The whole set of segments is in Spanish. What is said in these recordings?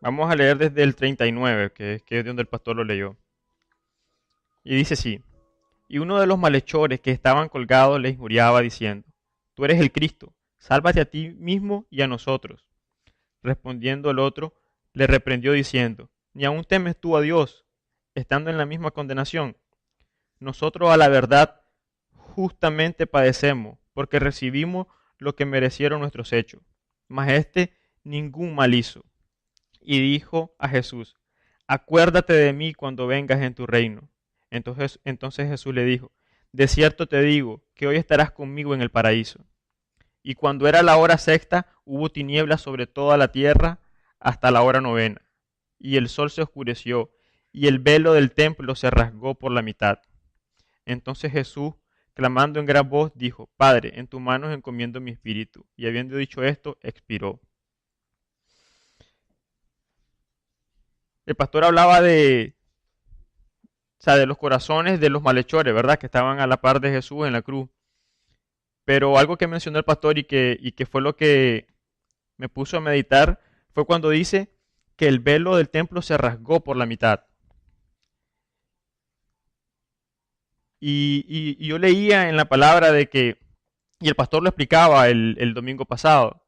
Vamos a leer desde el 39, que es de donde el pastor lo leyó. Y dice así: Y uno de los malhechores que estaban colgados le injuriaba diciendo: Tú eres el Cristo, sálvate a ti mismo y a nosotros. Respondiendo el otro, le reprendió diciendo: ¿Ni aún temes tú a Dios, estando en la misma condenación? Nosotros a la verdad justamente padecemos, porque recibimos lo que merecieron nuestros hechos. Mas éste ningún mal hizo. Y dijo a Jesús: Acuérdate de mí cuando vengas en tu reino. Entonces Jesús le dijo: De cierto te digo que hoy estarás conmigo en el paraíso. Y cuando era la hora sexta, hubo tinieblas sobre toda la tierra hasta la hora novena. Y el sol se oscureció, y el velo del templo se rasgó por la mitad. Entonces Jesús, clamando en gran voz, dijo: Padre, en tus manos encomiendo mi espíritu. Y habiendo dicho esto, expiró. El pastor hablaba de los corazones de los malhechores, ¿verdad? Que estaban a la par de Jesús en la cruz. Pero algo que mencionó el pastor y que fue lo que me puso a meditar fue cuando dice que el velo del templo se rasgó por la mitad. Y yo leía en la palabra y el pastor lo explicaba el domingo pasado,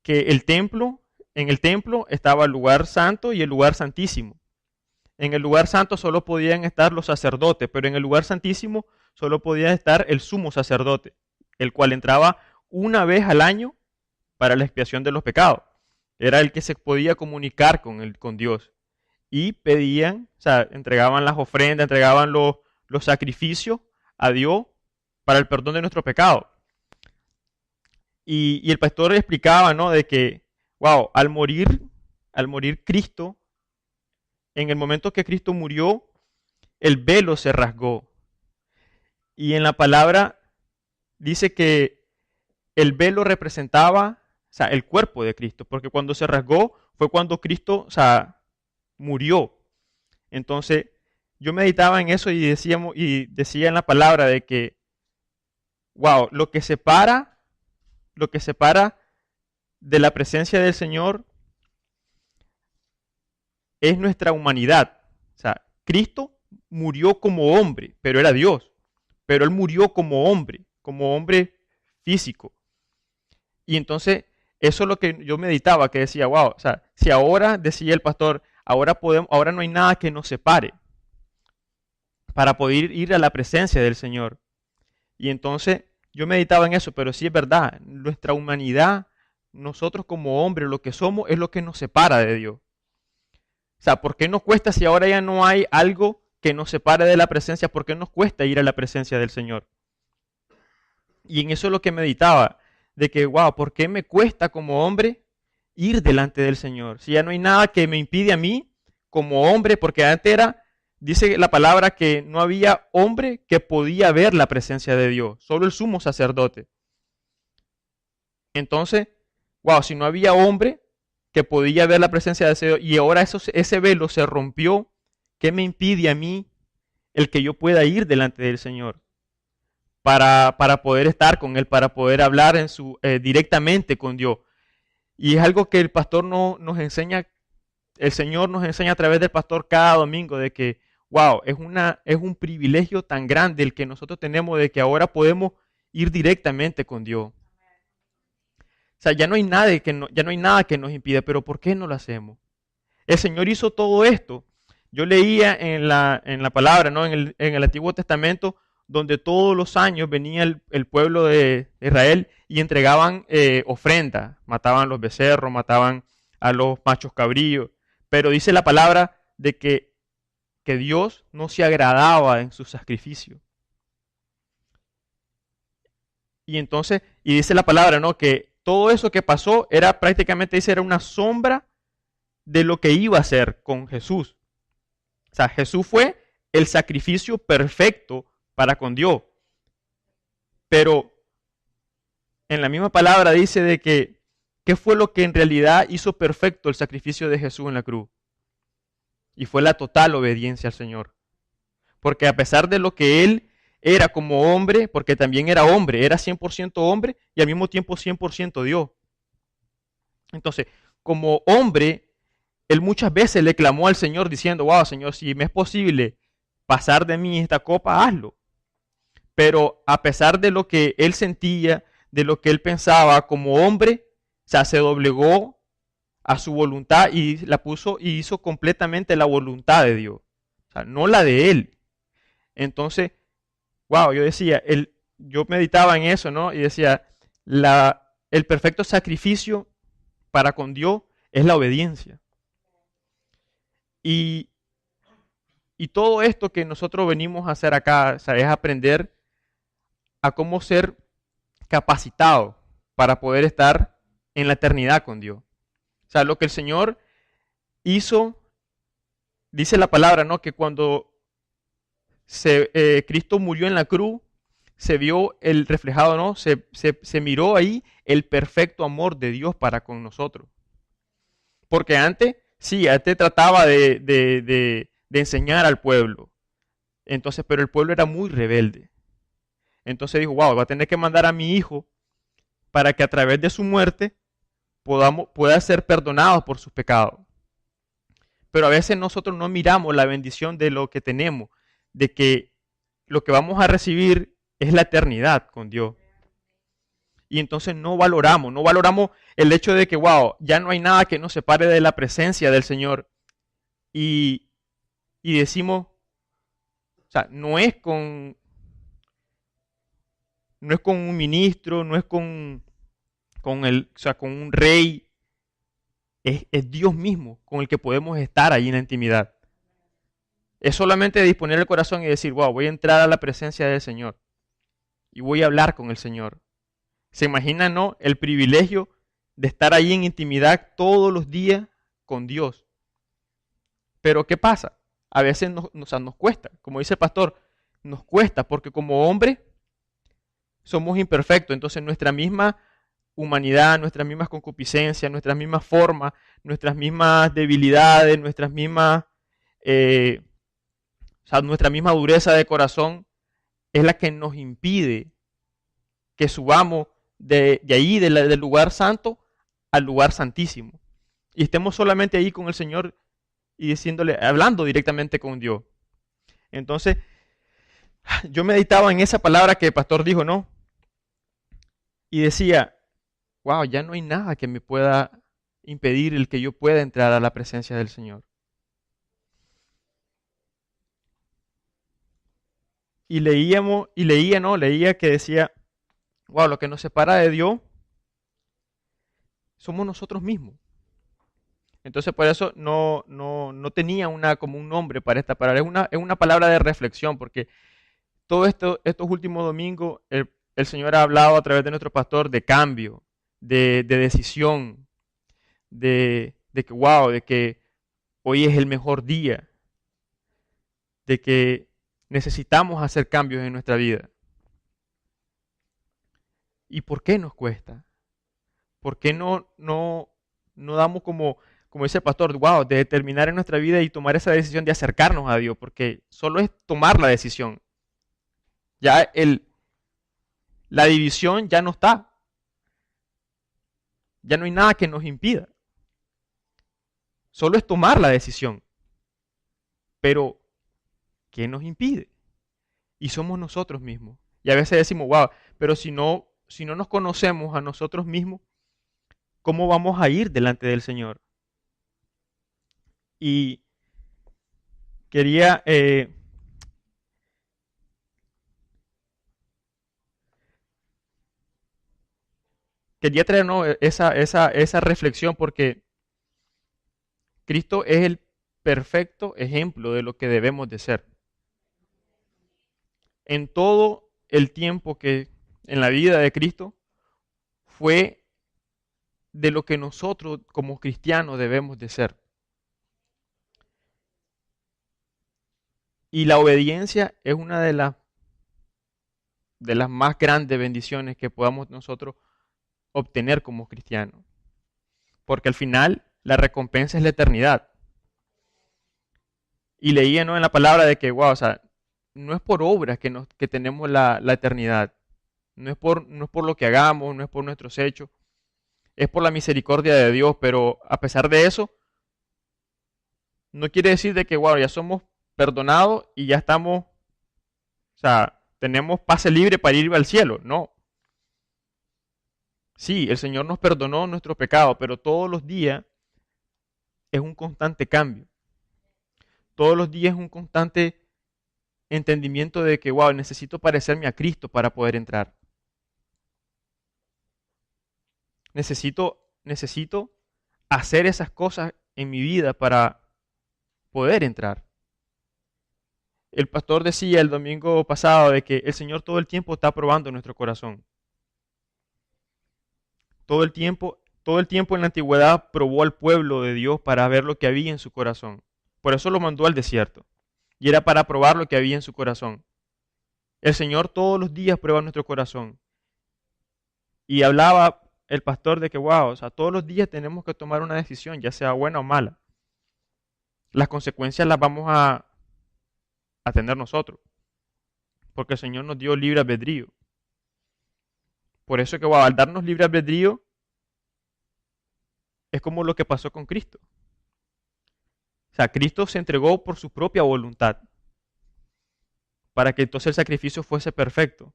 que en el templo estaba el lugar santo y el lugar santísimo. En el lugar santo solo podían estar los sacerdotes, pero en el lugar santísimo solo podía estar el sumo sacerdote, el cual entraba una vez al año para la expiación de los pecados. Era el que se podía comunicar con Dios. Y pedían, o sea, entregaban las ofrendas, entregaban los sacrificios a Dios para el perdón de nuestros pecados. Y el pastor explicaba, ¿no? De que, wow, al morir Cristo, en el momento que Cristo murió, el velo se rasgó. Y en la palabra dice que el velo representaba, o sea, el cuerpo de Cristo, porque cuando se rasgó fue cuando Cristo, o sea, murió. Entonces, yo meditaba en eso y decía en la palabra de que, wow, lo que separa de la presencia del Señor es nuestra humanidad. O sea, Cristo murió como hombre, pero era Dios. Pero Él murió como hombre físico. Y entonces, eso es lo que yo meditaba, que decía, wow, o sea, si ahora, decía el pastor, ahora no hay nada que nos separe para poder ir a la presencia del Señor. Y entonces yo meditaba en eso, pero sí es verdad, nuestra humanidad, nosotros como hombres, lo que somos es lo que nos separa de Dios. O sea, ¿por qué nos cuesta si ahora ya no hay algo que nos separe de la presencia? ¿Por qué nos cuesta ir a la presencia del Señor? Y en eso es lo que meditaba, de que, wow, ¿por qué me cuesta como hombre ir delante del Señor? Si ya no hay nada que me impide a mí como hombre, porque antes era, dice la palabra que no había hombre que podía ver la presencia de Dios, solo el sumo sacerdote. Entonces, wow, si no había hombre que podía ver la presencia de Dios y ahora ese velo se rompió, ¿qué me impide a mí el que yo pueda ir delante del Señor? Para poder estar con Él, para poder hablar directamente con Dios. Y es algo que el pastor no, nos enseña, el Señor nos enseña a través del pastor cada domingo, de que, wow, es un privilegio tan grande el que nosotros tenemos de que ahora podemos ir directamente con Dios. O sea, ya no hay nada que nos impida, pero ¿por qué no lo hacemos? El Señor hizo todo esto. Yo leía en la palabra, ¿no? En el Antiguo Testamento, donde todos los años venía el pueblo de Israel y entregaban ofrendas, mataban los becerros, mataban a los machos cabríos, pero dice la palabra de que Dios no se agradaba en su sacrificio. Y entonces, y dice la palabra, ¿no? Que todo eso que pasó era prácticamente, dice, era una sombra de lo que iba a ser con Jesús. O sea, Jesús fue el sacrificio perfecto para con Dios. Pero en la misma palabra dice de que, ¿qué fue lo que en realidad hizo perfecto el sacrificio de Jesús en la cruz? Y fue la total obediencia al Señor. Porque a pesar de lo que Él era como hombre, porque también era 100% hombre y al mismo tiempo 100% Dios. Entonces, como hombre, él muchas veces le clamó al Señor diciendo, wow, Señor, si me es posible pasar de mí esta copa, hazlo. Pero a pesar de lo que él sentía, de lo que él pensaba como hombre, o sea, se doblegó a su voluntad y la puso y hizo completamente la voluntad de Dios. O sea, no la de él. Entonces, wow, yo decía, yo meditaba en eso, ¿no? Y decía, el perfecto sacrificio para con Dios es la obediencia. Y, y todo esto que nosotros venimos a hacer acá, o sea, es aprender a cómo ser capacitado para poder estar en la eternidad con Dios. O sea, lo que el Señor hizo, dice la palabra, ¿no? Que cuando Cristo murió en la cruz, se vio el reflejado, ¿no? Se miró ahí el perfecto amor de Dios para con nosotros. Porque antes, sí, antes trataba de enseñar al pueblo. Entonces, pero el pueblo era muy rebelde. Entonces dijo, wow, va a tener que mandar a mi hijo para que a través de su muerte pueda ser perdonados por sus pecados. Pero a veces nosotros no miramos la bendición de lo que tenemos, de que lo que vamos a recibir es la eternidad con Dios. Y entonces no valoramos el hecho de que, wow, ya no hay nada que nos separe de la presencia del Señor. Y decimos, o sea, no es con un ministro, no es con un rey, es Dios mismo con el que podemos estar ahí en la intimidad. Es solamente disponer el corazón y decir, wow, voy a entrar a la presencia del Señor y voy a hablar con el Señor. ¿Se imaginan, no? El privilegio de estar ahí en intimidad todos los días con Dios. Pero ¿qué pasa? A veces nos cuesta, como dice el pastor, nos cuesta porque como hombres somos imperfectos, entonces nuestra misma humanidad, nuestras mismas concupiscencias, nuestras mismas formas, nuestras mismas debilidades, nuestra misma dureza de corazón es la que nos impide que subamos de ahí, del lugar santo, al lugar santísimo. Y estemos solamente ahí con el Señor y diciéndole, hablando directamente con Dios. Entonces, yo meditaba en esa palabra que el pastor dijo, ¿no? Y decía, wow, ya no hay nada que me pueda impedir el que yo pueda entrar a la presencia del Señor. Y leía que decía, wow, lo que nos separa de Dios somos nosotros mismos. Entonces por eso no tenía como un nombre para esta palabra. Es una palabra de reflexión, porque estos últimos domingos el Señor ha hablado a través de nuestro pastor de cambio, de decisión, de que wow, de que hoy es el mejor día, de que necesitamos hacer cambios en nuestra vida. ¿Y por qué nos cuesta? ¿Por qué no damos como dice el pastor, wow, de determinar en nuestra vida y tomar esa decisión de acercarnos a Dios? Porque solo es tomar la decisión. Ya la división ya no está. Ya no hay nada que nos impida. Solo es tomar la decisión. Pero, ¿qué nos impide? Y somos nosotros mismos. Y a veces decimos, wow, pero si no nos conocemos a nosotros mismos, ¿cómo vamos a ir delante del Señor? Y quería traer, ¿no?, esa reflexión porque Cristo es el perfecto ejemplo de lo que debemos de ser. En todo el tiempo que en la vida de Cristo fue de lo que nosotros como cristianos debemos de ser. Y la obediencia es una de las más grandes bendiciones que podamos nosotros obtener como cristianos. Porque al final la recompensa es la eternidad. Y leía, ¿no?, en la palabra de que, wow, o sea, no es por obras que tenemos la eternidad. No es por lo que hagamos, no es por nuestros hechos. Es por la misericordia de Dios, pero a pesar de eso, no quiere decir de que, wow, ya somos perdonados y ya estamos, o sea, tenemos pase libre para ir al cielo. No. Sí, el Señor nos perdonó nuestros pecados, pero todos los días es un constante cambio. Todos los días es un constante entendimiento de que, wow, necesito parecerme a Cristo para poder entrar. Necesito hacer esas cosas en mi vida para poder entrar. El pastor decía el domingo pasado de que el Señor todo el tiempo está probando nuestro corazón. Todo el tiempo en la antigüedad probó al pueblo de Dios para ver lo que había en su corazón. Por eso lo mandó al desierto. Y era para probar lo que había en su corazón. El Señor todos los días prueba nuestro corazón. Y hablaba el pastor de que, wow, o sea, todos los días tenemos que tomar una decisión, ya sea buena o mala. Las consecuencias las vamos a tener nosotros. Porque el Señor nos dio libre albedrío. Por eso que, wow, al darnos libre albedrío, es como lo que pasó con Cristo. O sea, Cristo se entregó por su propia voluntad para que entonces el sacrificio fuese perfecto.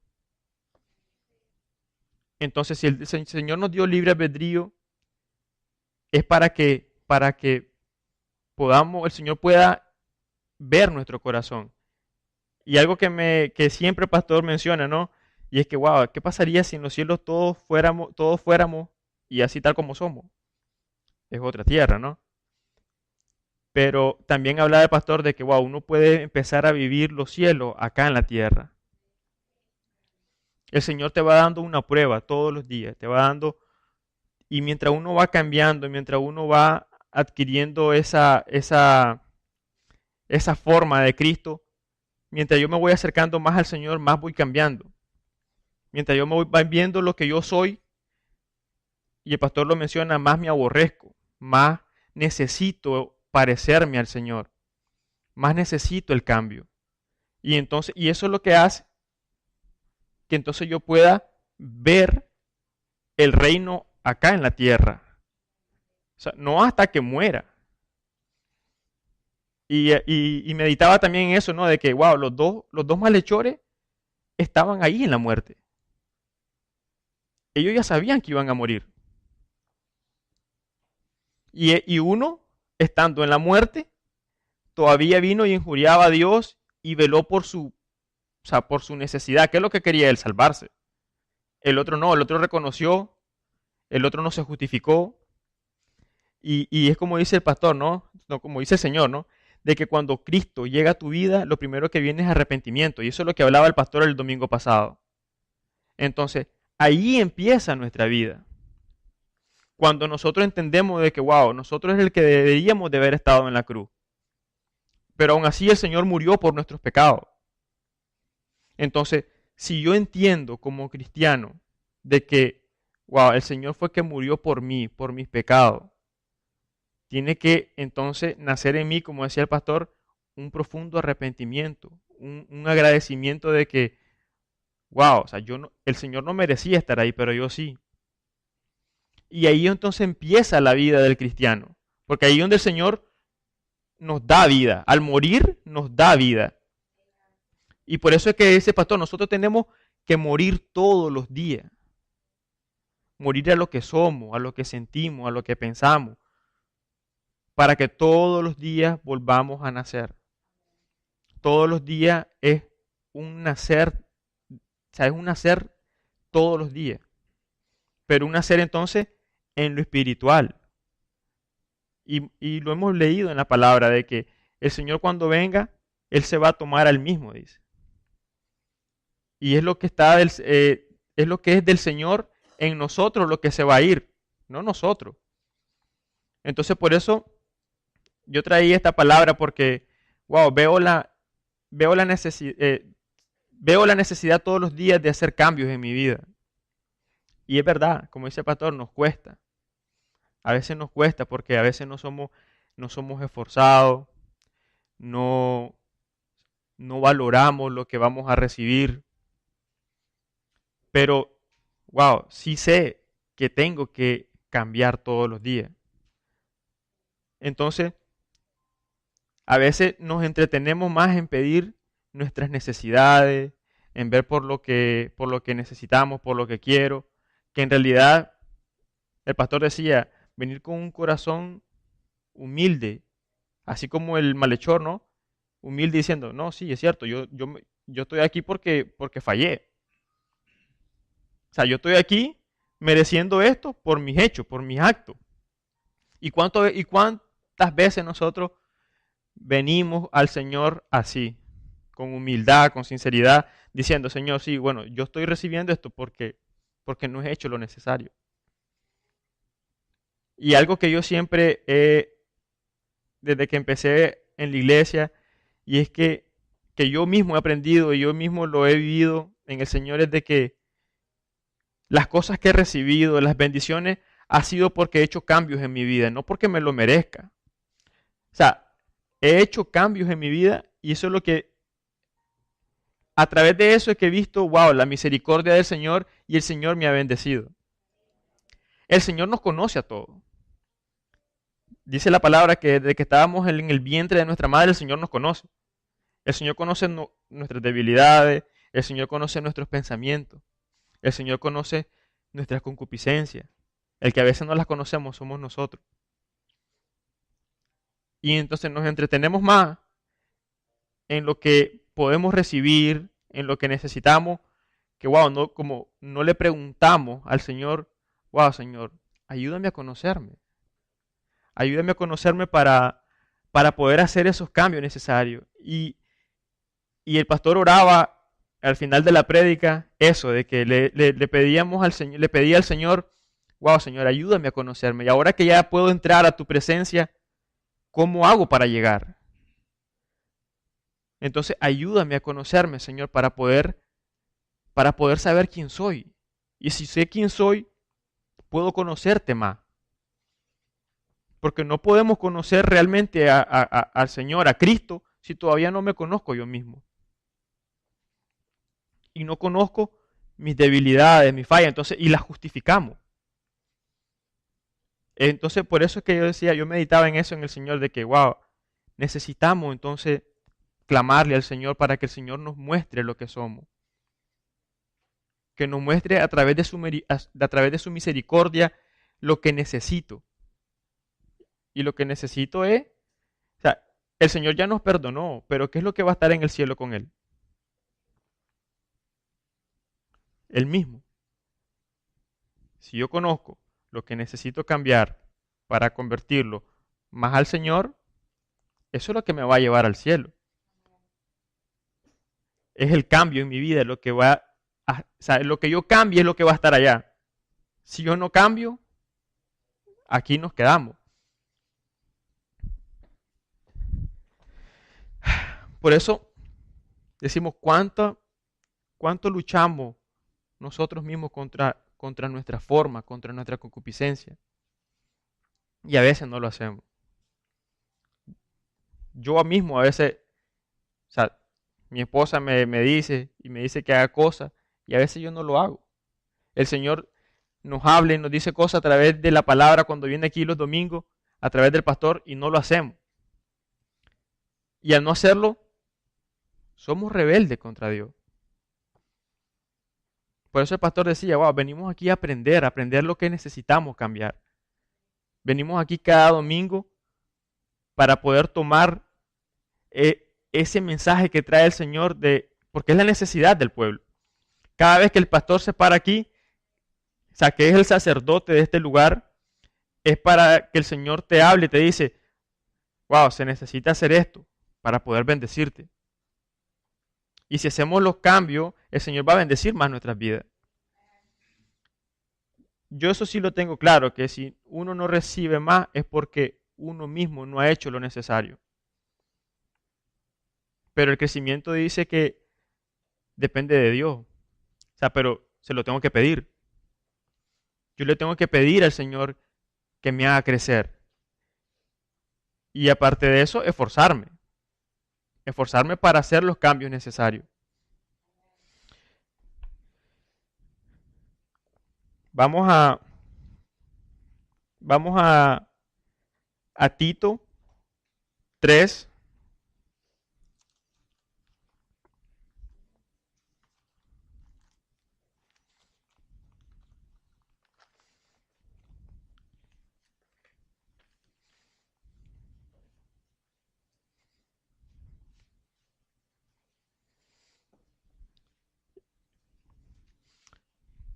Entonces, si el Señor nos dio libre albedrío, es para que podamos, el Señor pueda ver nuestro corazón. Y algo que siempre el pastor menciona, ¿no? Y es que, wow, ¿qué pasaría si en los cielos todos fuéramos y así tal como somos? Es otra tierra, ¿no? Pero también habla el pastor de que, wow, uno puede empezar a vivir los cielos acá en la tierra. El Señor te va dando una prueba todos los días, te va dando, y mientras uno va cambiando, mientras uno va adquiriendo esa forma de Cristo, mientras yo me voy acercando más al Señor, más voy cambiando. Mientras yo me voy viendo lo que yo soy, y el pastor lo menciona, más me aborrezco, más necesito parecerme al Señor, más necesito el cambio. Y entonces, y eso es lo que hace que entonces yo pueda ver el reino acá en la tierra. O sea, no hasta que muera. Y meditaba también en eso, ¿no? De que, wow, los dos malhechores estaban ahí en la muerte. Ellos ya sabían que iban a morir. Y uno, estando en la muerte, todavía vino y injuriaba a Dios y veló por su necesidad. ¿Qué es lo que quería él? Salvarse. El otro no, el otro reconoció, el otro no se justificó. Y es como dice el pastor, ¿no? No, como dice el Señor, ¿no? De que cuando Cristo llega a tu vida, lo primero que viene es arrepentimiento. Y eso es lo que hablaba el pastor el domingo pasado. Entonces, ahí empieza nuestra vida. Cuando nosotros entendemos de que, wow, nosotros es el que deberíamos de haber estado en la cruz. Pero aún así el Señor murió por nuestros pecados. Entonces, si yo entiendo como cristiano de que, wow, el Señor fue que murió por mí, por mis pecados, tiene que entonces nacer en mí, como decía el pastor, un profundo arrepentimiento, un agradecimiento de que, wow, o sea, el Señor no merecía estar ahí, pero yo sí. Y ahí entonces empieza la vida del cristiano, porque ahí es donde el Señor nos da vida, al morir nos da vida. Y por eso es que dice pastor, nosotros tenemos que morir todos los días, morir a lo que somos, a lo que sentimos, a lo que pensamos, para que todos los días volvamos a nacer. Todos los días es un nacer, o sea, es un nacer todos los días. Pero un nacer entonces en lo espiritual. Y lo hemos leído en la palabra de que el Señor cuando venga, Él se va a tomar al mismo, dice. Y es lo que es lo que es del Señor en nosotros lo que se va a ir, no nosotros. Entonces por eso yo traía esta palabra porque, wow, veo la veo la necesidad todos los días de hacer cambios en mi vida. Y es verdad, como dice el pastor, nos cuesta. A veces nos cuesta porque a veces no somos esforzados, no, no valoramos lo que vamos a recibir. Pero, wow, sí sé que tengo que cambiar todos los días. Entonces, A veces nos entretenemos más en pedir nuestras necesidades, en ver por lo que necesitamos, por lo que quiero, que en realidad el pastor decía, venir con un corazón humilde, así como el malhechor, ¿no? Humilde diciendo, no, sí, es cierto, yo estoy aquí porque fallé. O sea, yo estoy aquí mereciendo esto por mis hechos, por mis actos. Y cuántas veces nosotros venimos al Señor así, con humildad, con sinceridad, diciendo, Señor, sí, bueno, yo estoy recibiendo esto porque no he hecho lo necesario. Y algo que yo siempre desde que empecé en la iglesia, y es que yo mismo he aprendido y yo mismo lo he vivido en el Señor, es de que las cosas que he recibido, las bendiciones, ha sido porque he hecho cambios en mi vida, no porque me lo merezca. O sea, he hecho cambios en mi vida y eso es lo que, a través de eso es que he visto, wow, la misericordia del Señor y el Señor me ha bendecido. El Señor nos conoce a todos. Dice la palabra que desde que estábamos en el vientre de nuestra madre, el Señor nos conoce. El Señor conoce nuestras debilidades, el Señor conoce nuestros pensamientos, el Señor conoce nuestras concupiscencias. El que a veces no las conocemos somos nosotros. Y entonces nos entretenemos más en lo que podemos recibir, en lo que necesitamos, que wow, no, como no le preguntamos al Señor, wow, Señor, ayúdame a conocerme. Ayúdame a conocerme para poder hacer esos cambios necesarios. Y el pastor oraba al final de la prédica eso, de que le pedíamos al Señor, le pedía al Señor, wow, Señor, ayúdame a conocerme. Y ahora que ya puedo entrar a tu presencia, ¿cómo hago para llegar? Entonces, ayúdame a conocerme, Señor, para poder saber quién soy. Y si sé quién soy, puedo conocerte más. Porque no podemos conocer realmente al Señor, a Cristo, si todavía no me conozco yo mismo. Y no conozco mis debilidades, mis fallas, entonces, y las justificamos. Entonces, por eso es que yo decía, yo meditaba en eso en el Señor, de que, wow, necesitamos entonces clamarle al Señor para que el Señor nos muestre lo que somos. Que nos muestre a través de su misericordia lo que necesito. Y lo que necesito es, o sea, el Señor ya nos perdonó, pero ¿qué es lo que va a estar en el cielo con Él? Él mismo. Si yo conozco lo que necesito cambiar para convertirlo más al Señor, eso es lo que me va a llevar al cielo. Es el cambio en mi vida, lo que o sea, lo que yo cambie es lo que va a estar allá. Si yo no cambio, aquí nos quedamos. Por eso decimos cuánto luchamos nosotros mismos contra nuestra forma, contra nuestra concupiscencia. Y a veces no lo hacemos. Yo mismo a veces, o sea, mi esposa me dice y me dice que haga cosas y a veces yo no lo hago. El Señor nos habla y nos dice cosas a través de la palabra cuando viene aquí los domingos, a través del pastor y no lo hacemos. Y al no hacerlo, somos rebeldes contra Dios. Por eso el pastor decía, wow, venimos aquí a aprender lo que necesitamos cambiar. Venimos aquí cada domingo para poder tomar ese mensaje que trae el Señor porque es la necesidad del pueblo. Cada vez que el pastor se para aquí, o sea, que es el sacerdote de este lugar, es para que el Señor te hable y te dice, wow, se necesita hacer esto para poder bendecirte. Y si hacemos los cambios, el Señor va a bendecir más nuestras vidas. Yo eso sí lo tengo claro, que si uno no recibe más es porque uno mismo no ha hecho lo necesario. Pero el crecimiento dice que depende de Dios. O sea, pero se lo tengo que pedir. Yo le tengo que pedir al Señor que me haga crecer. Y aparte de eso, esforzarme. Esforzarme para hacer los cambios necesarios. Vamos a, vamos a Tito 3.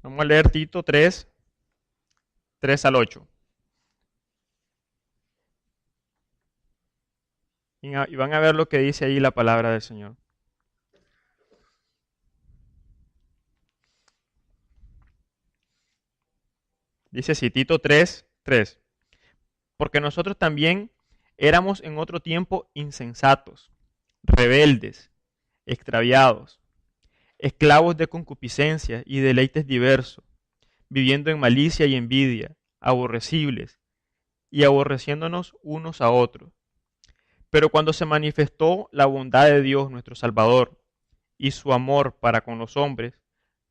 Vamos a leer Tito 3, 3 al 8. Y van a ver lo que dice ahí la palabra del Señor. Dice así, Tito 3, 3. Porque nosotros también éramos en otro tiempo insensatos, rebeldes, extraviados, esclavos de concupiscencia y deleites diversos, viviendo en malicia y envidia, aborrecibles y aborreciéndonos unos a otros. Pero cuando se manifestó la bondad de Dios nuestro Salvador y su amor para con los hombres,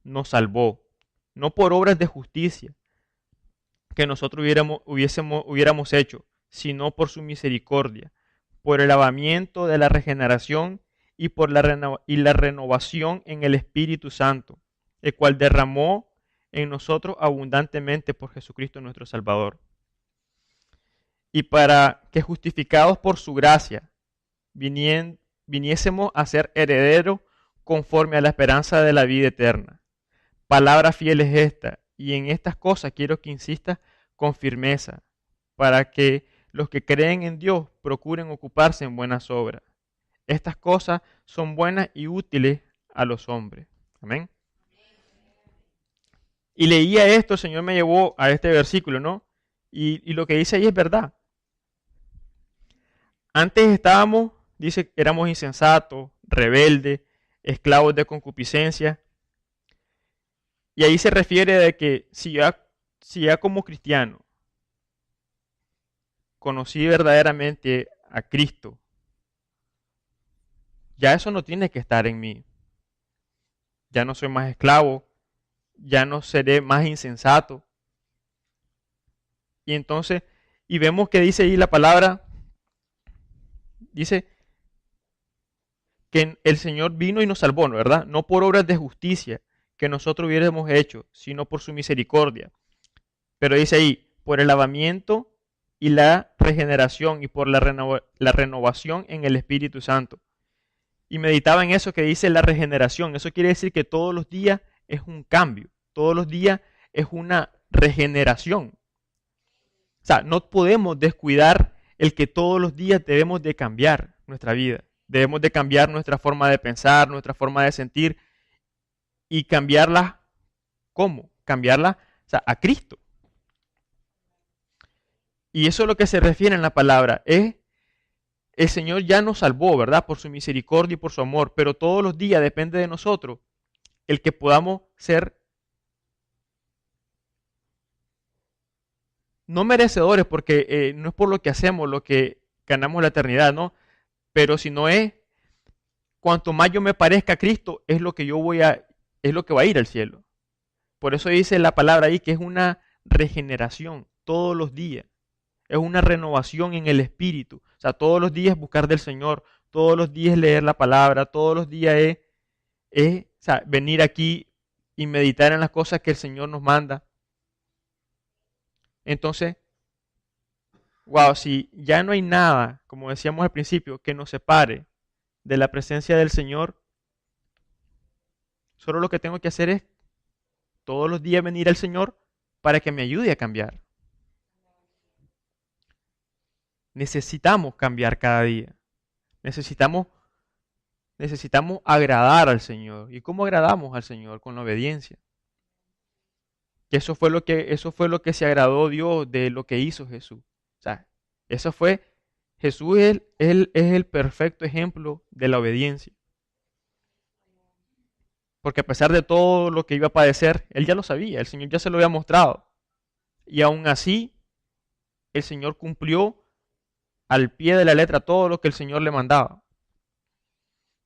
nos salvó, no por obras de justicia que nosotros hubiéramos hecho, sino por su misericordia, por el lavamiento de la regeneración y por la renovación en el Espíritu Santo, el cual derramó en nosotros abundantemente por Jesucristo nuestro Salvador. Y para que justificados por su gracia viniésemos a ser herederos conforme a la esperanza de la vida eterna. Palabra fiel es esta, y en estas cosas quiero que insistas con firmeza, para que los que creen en Dios procuren ocuparse en buenas obras. Estas cosas son buenas y útiles a los hombres. Amén. Y leía esto, el Señor me llevó a este versículo, ¿no? Y lo que dice ahí es verdad. Antes estábamos, dice, éramos insensatos, rebeldes, esclavos de concupiscencia. Y ahí se refiere de que si ya como cristiano conocí verdaderamente a Cristo, ya eso no tiene que estar en mí. Ya no soy más esclavo, ya no seré más insensato. Y entonces, y vemos que dice ahí la palabra, dice que el Señor vino y nos salvó, ¿no? ¿Verdad? No por obras de justicia que nosotros hubiéramos hecho, sino por su misericordia. Pero dice ahí, por el lavamiento y la regeneración y por la renovación en el Espíritu Santo. Y meditaba en eso que dice la regeneración. Eso quiere decir que todos los días es un cambio, todos los días es una regeneración. O sea, no podemos descuidar el que todos los días debemos de cambiar nuestra vida. Debemos de cambiar nuestra forma de pensar, nuestra forma de sentir y cambiarla, ¿cómo? Cambiarla, o sea, a Cristo. Y eso es lo que se refiere en la palabra. El Señor ya nos salvó, ¿verdad? Por su misericordia y por su amor, pero todos los días depende de nosotros el que podamos ser no merecedores, porque no es por lo que hacemos lo que ganamos la eternidad, ¿no? Pero si no es, cuanto más yo me parezca a Cristo, es lo que es lo que va a ir al cielo. Por eso dice la palabra ahí que es una regeneración todos los días. Es una renovación en el espíritu. O sea, todos los días buscar del Señor, todos los días leer la palabra, todos los días o sea, venir aquí y meditar en las cosas que el Señor nos manda. Entonces, wow, si ya no hay nada, como decíamos al principio, que nos separe de la presencia del Señor, solo lo que tengo que hacer es todos los días venir al Señor para que me ayude a cambiar. Necesitamos cambiar cada día. Necesitamos agradar al Señor. ¿Y cómo agradamos al Señor? Con la obediencia. Que eso fue lo que se agradó Dios de lo que hizo Jesús. O sea, Jesús es el perfecto ejemplo de la obediencia. Porque a pesar de todo lo que iba a padecer, Él ya lo sabía, el Señor ya se lo había mostrado. Y aún así, el Señor cumplió al pie de la letra todo lo que el Señor le mandaba.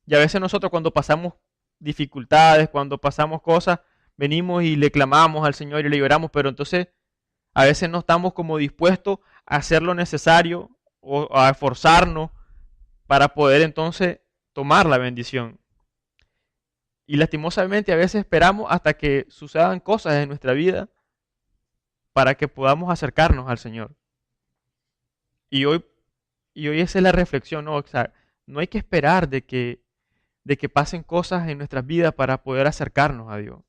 Y a veces nosotros cuando pasamos dificultades, cuando pasamos cosas, venimos y le clamamos al Señor y le lloramos, pero entonces a veces no estamos como dispuestos a hacer lo necesario o a esforzarnos para poder entonces tomar la bendición. Y lastimosamente a veces esperamos hasta que sucedan cosas en nuestra vida para que podamos acercarnos al Señor. Y hoy esa es la reflexión, ¿no? O sea, no hay que esperar de que pasen cosas en nuestras vidas para poder acercarnos a Dios.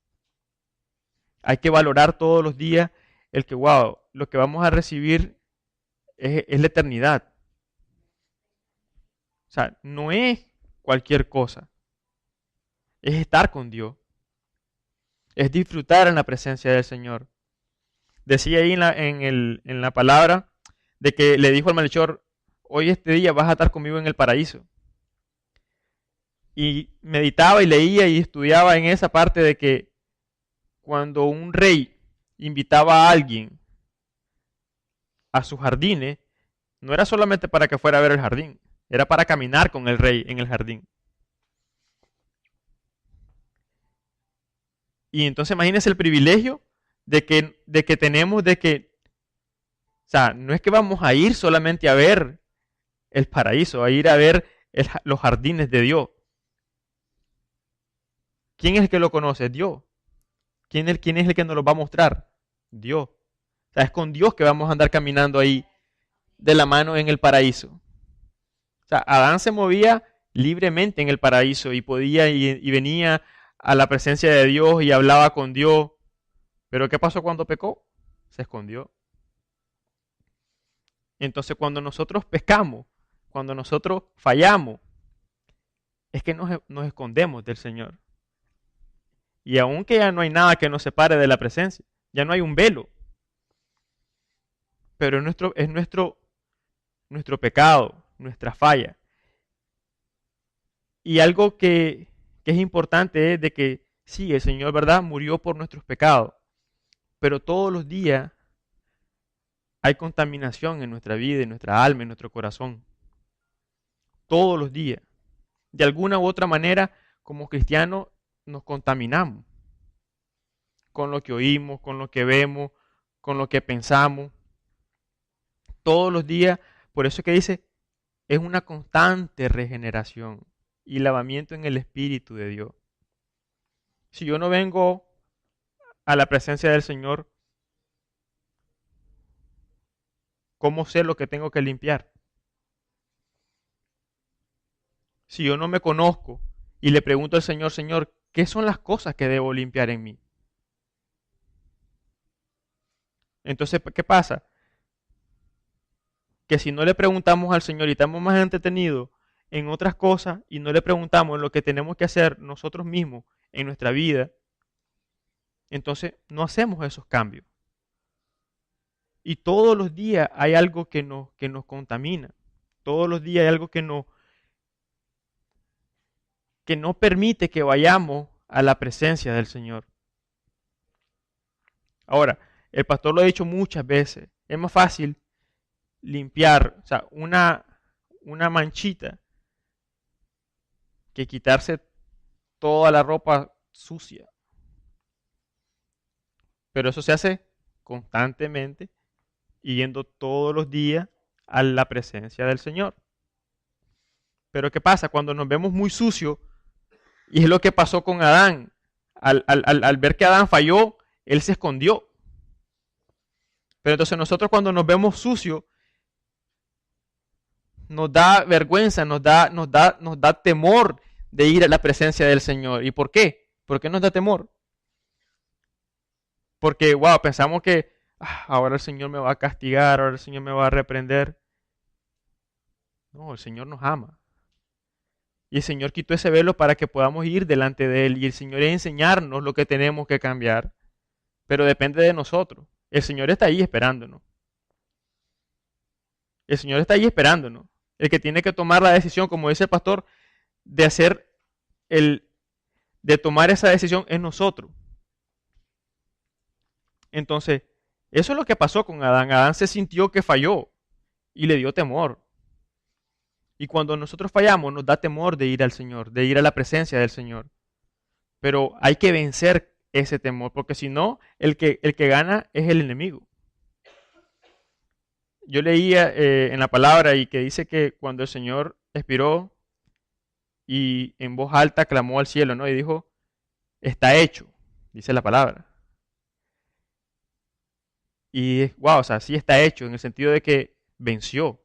Hay que valorar todos los días el que, wow, lo que vamos a recibir es la eternidad. O sea, no es cualquier cosa. Es estar con Dios. Es disfrutar en la presencia del Señor. Decía ahí en la palabra de que le dijo al malhechor, hoy este día vas a estar conmigo en el paraíso. Y meditaba y leía y estudiaba en esa parte de que cuando un rey invitaba a alguien a sus jardines, no era solamente para que fuera a ver el jardín, era para caminar con el rey en el jardín. Y entonces imagínense el privilegio de que tenemos de que, o sea, no es que vamos a ir solamente a ver el paraíso, a ir a ver los jardines de Dios. ¿Quién es el que lo conoce? Dios. ¿Quién es el que nos lo va a mostrar? Dios. O sea, es con Dios que vamos a andar caminando ahí de la mano en el paraíso. O sea, Adán se movía libremente en el paraíso y podía y venía a la presencia de Dios y hablaba con Dios. Pero ¿qué pasó cuando pecó? Se escondió. Entonces cuando nosotros pecamos, cuando nosotros fallamos, es que nos escondemos del Señor. Y aunque ya no hay nada que nos separe de la presencia, ya no hay un velo, pero es nuestro pecado, nuestra falla. Y algo que es importante es de que sí, el Señor, ¿verdad?, murió por nuestros pecados, pero todos los días hay contaminación en nuestra vida, en nuestra alma, en nuestro corazón. Todos los días. De alguna u otra manera, como cristianos, nos contaminamos con lo que oímos, con lo que vemos, con lo que pensamos. Todos los días, por eso es que dice, es una constante regeneración y lavamiento en el Espíritu de Dios. Si yo no vengo a la presencia del Señor, ¿cómo sé lo que tengo que limpiar? Si yo no me conozco y le pregunto al Señor, Señor, ¿qué son las cosas que debo limpiar en mí? Entonces, ¿qué pasa? Que si no le preguntamos al Señor y estamos más entretenidos en otras cosas y no le preguntamos en lo que tenemos que hacer nosotros mismos en nuestra vida, entonces no hacemos esos cambios. Y todos los días hay algo que nos contamina. Todos los días hay algo que no permite que vayamos a la presencia del Señor. Ahora, el pastor lo ha dicho muchas veces, es más fácil limpiar, o sea, una manchita que quitarse toda la ropa sucia. Pero eso se hace constantemente y yendo todos los días a la presencia del Señor. Pero ¿qué pasa? Cuando nos vemos muy sucios, y es lo que pasó con Adán, al ver que Adán falló, él se escondió. Pero entonces nosotros cuando nos vemos sucios, nos da vergüenza, nos da temor de ir a la presencia del Señor. ¿Y por qué? ¿Por qué nos da temor? Porque, wow, pensamos que ahora el Señor me va a castigar, ahora el Señor me va a reprender. No, el Señor nos ama. Y el Señor quitó ese velo para que podamos ir delante de Él. Y el Señor es enseñarnos lo que tenemos que cambiar. Pero depende de nosotros. El Señor está ahí esperándonos. El Señor está ahí esperándonos. El que tiene que tomar la decisión, como dice el pastor, de hacer de tomar esa decisión es nosotros. Entonces, eso es lo que pasó con Adán. Adán se sintió que falló y le dio temor. Y cuando nosotros fallamos, nos da temor de ir al Señor, de ir a la presencia del Señor. Pero hay que vencer ese temor, porque si no, el que gana es el enemigo. Yo leía en la palabra y que dice que cuando el Señor expiró y en voz alta clamó al cielo, ¿no? Y dijo, está hecho, dice la palabra. Y wow, o sea, sí está hecho, en el sentido de que venció.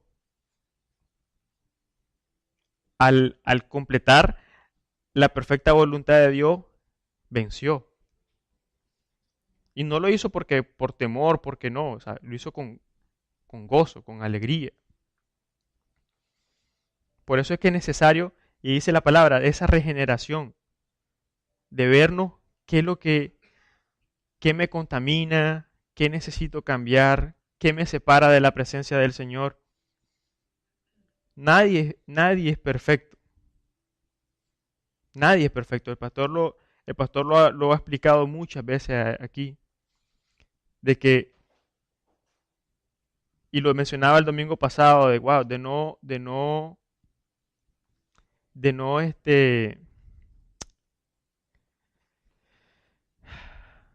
Al completar la perfecta voluntad de Dios, venció. Y no lo hizo porque por temor, porque no, o sea, lo hizo con gozo, con alegría. Por eso es que es necesario, y dice la palabra, esa regeneración, de vernos qué es lo que, qué me contamina, qué necesito cambiar, qué me separa de la presencia del Señor. Nadie es perfecto. Nadie es perfecto. El pastor lo ha explicado muchas veces aquí, de que, y lo mencionaba el domingo pasado, de wow, de no,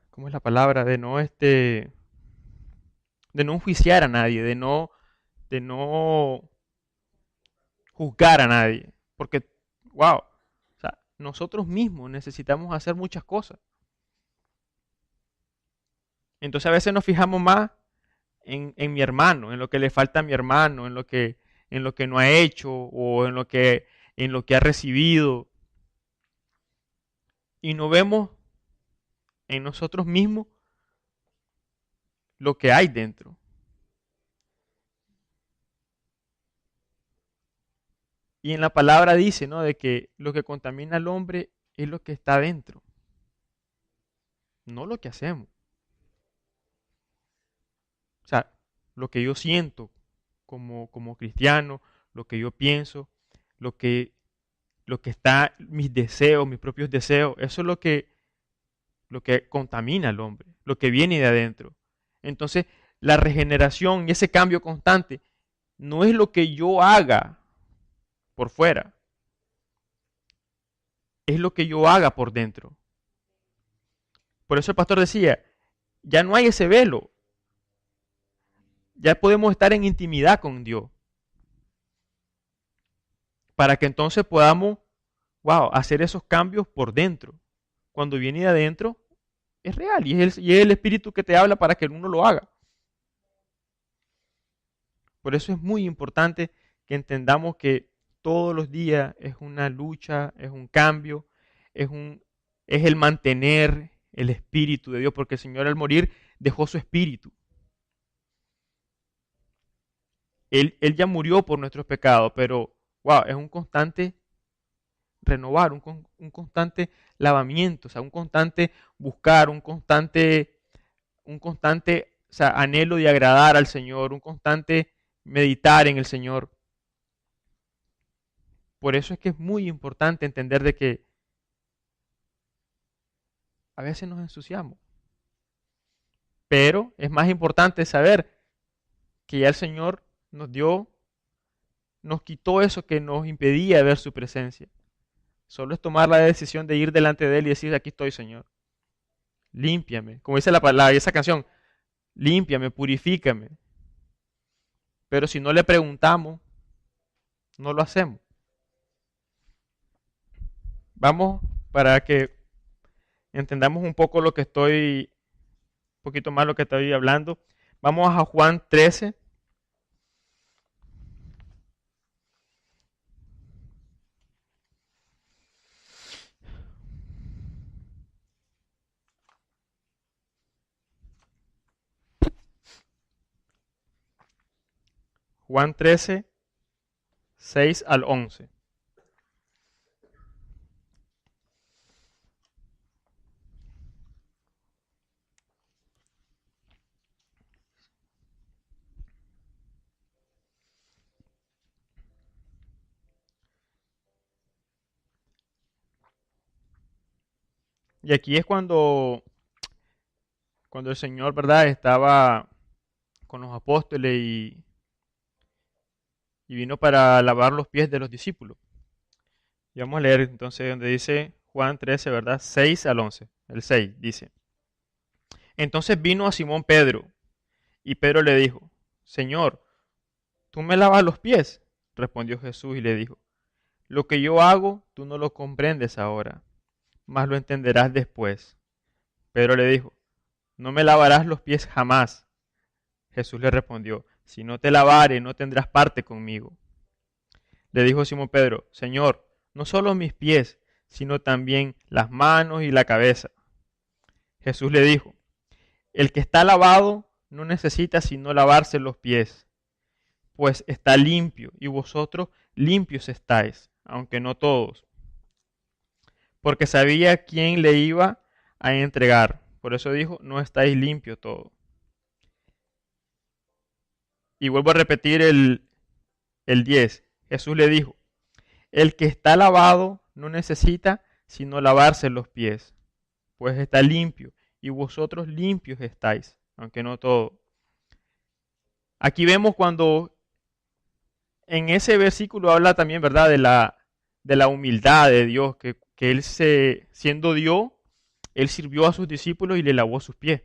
¿cómo es la palabra? De no enjuiciar a nadie, de no juzgar a nadie. Porque, wow, o sea, nosotros mismos necesitamos hacer muchas cosas. Entonces a veces nos fijamos más en mi hermano, en lo que le falta a mi hermano, en lo que no ha hecho o en lo que ha recibido. Y no vemos en nosotros mismos lo que hay dentro. Y en la palabra dice, ¿no? De que lo que contamina al hombre es lo que está dentro, no lo que hacemos. O sea, lo que yo siento como cristiano, lo que yo pienso, lo que, lo que está, mis deseos, mis propios deseos, eso es lo que contamina al hombre, lo que viene de adentro. Entonces, la regeneración y ese cambio constante no es lo que yo haga por fuera, es lo que yo haga por dentro. Por eso el pastor decía, ya no hay ese velo, ya podemos estar en intimidad con Dios, para que entonces podamos, wow, hacer esos cambios por dentro. Cuando viene de adentro, es real y es el Espíritu que te habla para que uno lo haga. Por eso es muy importante que entendamos que todos los días es una lucha, es un cambio, es el mantener el Espíritu de Dios, porque el Señor al morir dejó su Espíritu. Él ya murió por nuestros pecados, pero wow, es un constante renovar, un constante lavamiento, o sea, un constante buscar, un constante, o sea, anhelo de agradar al Señor, un constante meditar en el Señor. Por eso es que es muy importante entender de que a veces nos ensuciamos, pero es más importante saber que ya el Señor nos quitó eso que nos impedía ver su presencia. Solo es tomar la decisión de ir delante de Él y decir, aquí estoy, Señor. Límpiame. Como dice esa canción, límpiame, purifícame. Pero si no le preguntamos, no lo hacemos. Vamos para que entendamos un poco un poquito más lo que estoy hablando. Vamos a Juan 13. Juan 13, 6 al 11. Y aquí es cuando el Señor, ¿verdad?, estaba con los apóstoles y vino para lavar los pies de los discípulos. Y vamos a leer entonces donde dice Juan 13, ¿verdad? 6 al 11. El 6 dice. Entonces vino a Simón Pedro y Pedro le dijo, Señor, ¿tú me lavas los pies? Respondió Jesús y le dijo, lo que yo hago tú no lo comprendes ahora, mas lo entenderás después. Pedro le dijo, no me lavarás los pies jamás. Jesús le respondió, si no te lavare no tendrás parte conmigo. Le dijo Simón Pedro, Señor, no solo mis pies, sino también las manos y la cabeza. Jesús le dijo, El que está lavado no necesita sino lavarse los pies, pues está limpio, y vosotros limpios estáis, aunque no todos, porque sabía quién le iba a entregar. Por eso dijo, no estáis limpios todos. Y vuelvo a repetir el 10. Jesús le dijo, el que está lavado no necesita sino lavarse los pies, pues está limpio, y vosotros limpios estáis, aunque no todos. Aquí vemos cuando en ese versículo habla también, ¿verdad?, de la humildad de Dios, que Él siendo Dios, Él sirvió a sus discípulos y le lavó sus pies.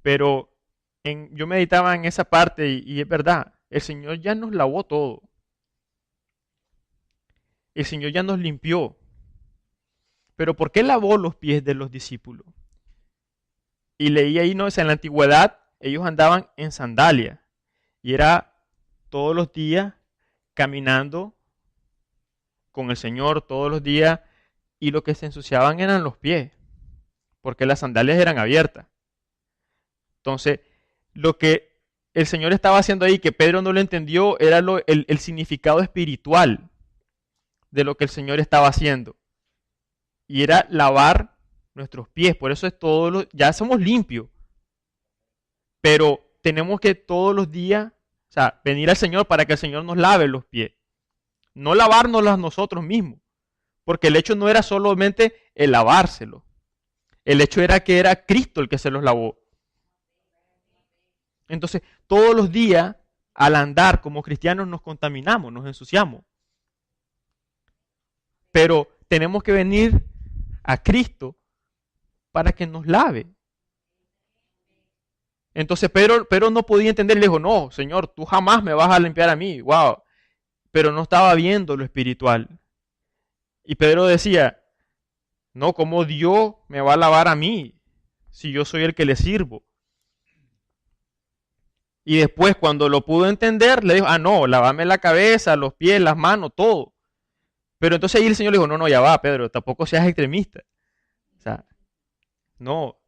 Pero yo meditaba en esa parte y es verdad, el Señor ya nos lavó todo. El Señor ya nos limpió. Pero ¿por qué lavó los pies de los discípulos? Y leí ahí, ¿no? O sea, en la antigüedad ellos andaban en sandalias y era todos los días caminando con el Señor, todos los días, y lo que se ensuciaban eran los pies, porque las sandalias eran abiertas. Entonces, lo que el Señor estaba haciendo ahí, que Pedro no lo entendió, era el significado espiritual de lo que el Señor estaba haciendo. Y era lavar nuestros pies. Por eso es ya somos limpios. Pero tenemos que todos los días, o sea, venir al Señor para que el Señor nos lave los pies. No lavárnoslos nosotros mismos. Porque el hecho no era solamente el lavárselo. El hecho era que era Cristo el que se los lavó. Entonces, todos los días, al andar como cristianos, nos contaminamos, nos ensuciamos. Pero tenemos que venir a Cristo para que nos lave. Entonces Pedro no podía entender, le dijo, no, Señor, tú jamás me vas a limpiar a mí. Wow. Pero no estaba viendo lo espiritual. Y Pedro decía, no, ¿cómo Dios me va a lavar a mí si yo soy el que le sirvo? Y después, cuando lo pudo entender, le dijo, no, lávame la cabeza, los pies, las manos, todo. Pero entonces ahí el Señor le dijo, no, ya va, Pedro, tampoco seas extremista. O sea, no,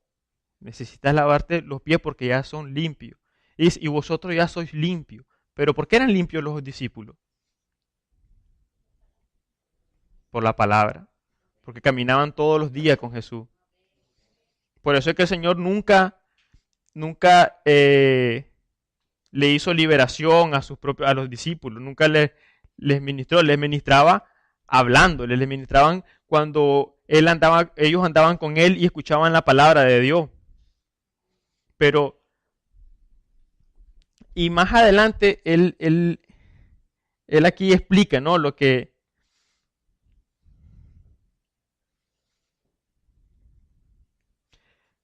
necesitas lavarte los pies porque ya son limpios. Y vosotros ya sois limpios. Pero ¿por qué eran limpios los discípulos? Por la palabra. Porque caminaban todos los días con Jesús. Por eso es que el Señor nunca le hizo liberación a los discípulos. Nunca les ministró. Les ministraba hablando. Les ministraban cuando ellos andaban con Él y escuchaban la palabra de Dios. Pero, y más adelante, él aquí explica, ¿no?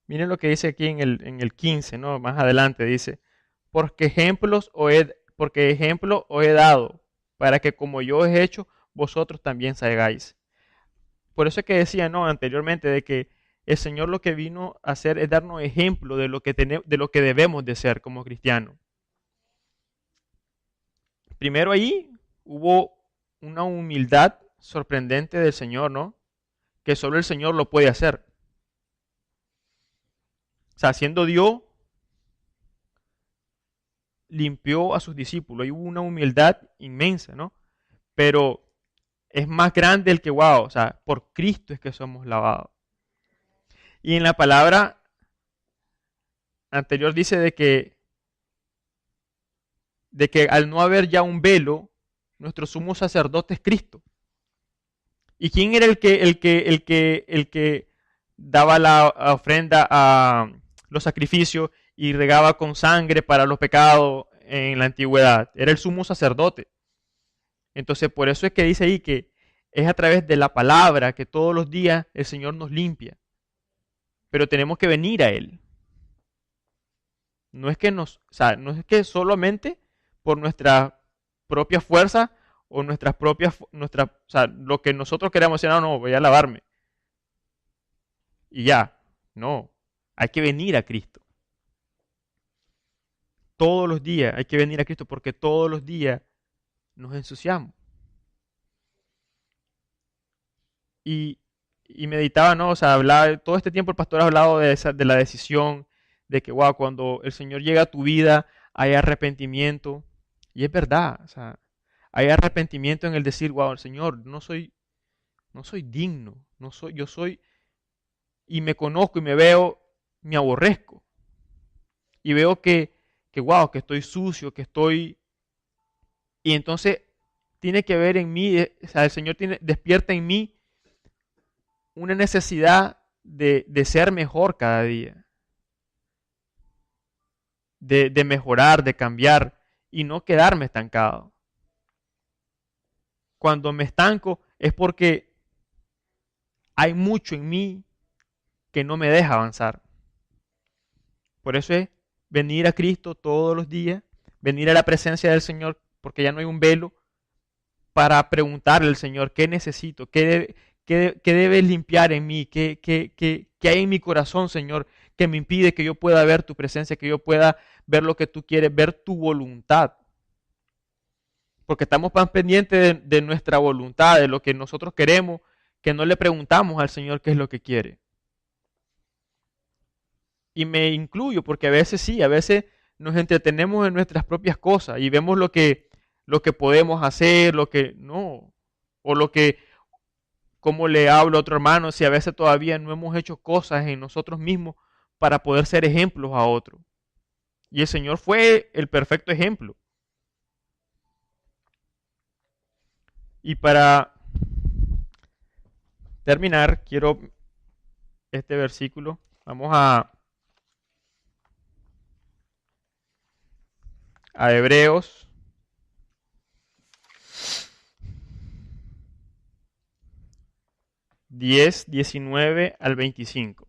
Miren lo que dice aquí en el 15, ¿no? Más adelante dice, porque ejemplo os he dado, para que como yo he hecho, vosotros también hagáis. Por eso es que decía, ¿no? Anteriormente, de que el Señor lo que vino a hacer es darnos ejemplo de lo que debemos de ser como cristianos. Primero ahí hubo una humildad sorprendente del Señor, ¿no? Que solo el Señor lo puede hacer. O sea, siendo Dios, limpió a sus discípulos. Ahí hubo una humildad inmensa, ¿no? Pero es más grande el que, wow, o sea, por Cristo es que somos lavados. Y en la palabra anterior dice de que al no haber ya un velo, nuestro sumo sacerdote es Cristo. ¿Y quién era el que daba la ofrenda a los sacrificios y regaba con sangre para los pecados en la antigüedad? Era el sumo sacerdote. Entonces, por eso es que dice ahí que es a través de la palabra que todos los días el Señor nos limpia. Pero tenemos que venir a Él. No es que no es que solamente por nuestra propia fuerza o lo que nosotros queramos decir, no, voy a lavarme. Y ya, no, hay que venir a Cristo. Todos los días hay que venir a Cristo porque todos los días nos ensuciamos. Y meditaba, ¿no? O sea, todo este tiempo el pastor ha hablado de la decisión de que, wow, cuando el Señor llega a tu vida hay arrepentimiento. Y es verdad, o sea, hay arrepentimiento en el decir, wow, el Señor, no soy digno, yo soy, y me conozco y me veo, me aborrezco. Y veo wow, que estoy sucio, que estoy... Y entonces tiene que ver en mí, o sea, el Señor despierta en mí una necesidad de ser mejor cada día, de mejorar, de cambiar y no quedarme estancado. Cuando me estanco es porque hay mucho en mí que no me deja avanzar. Por eso es venir a Cristo todos los días, venir a la presencia del Señor, porque ya no hay un velo, para preguntarle al Señor qué necesito, qué debe limpiar en mí, qué hay en mi corazón, Señor, que me impide que yo pueda ver tu presencia, que yo pueda ver lo que tú quieres, ver tu voluntad. Porque estamos más pendientes de nuestra voluntad, de lo que nosotros queremos, que no le preguntamos al Señor qué es lo que quiere. Y me incluyo porque a veces sí, a veces nos entretenemos en nuestras propias cosas y vemos lo que podemos hacer, lo que no, o cómo le hablo a otro hermano, si a veces todavía no hemos hecho cosas en nosotros mismos para poder ser ejemplos a otros. Y el Señor fue el perfecto ejemplo. Y para terminar, quiero este versículo. Vamos a Hebreos 10, 19 al 25.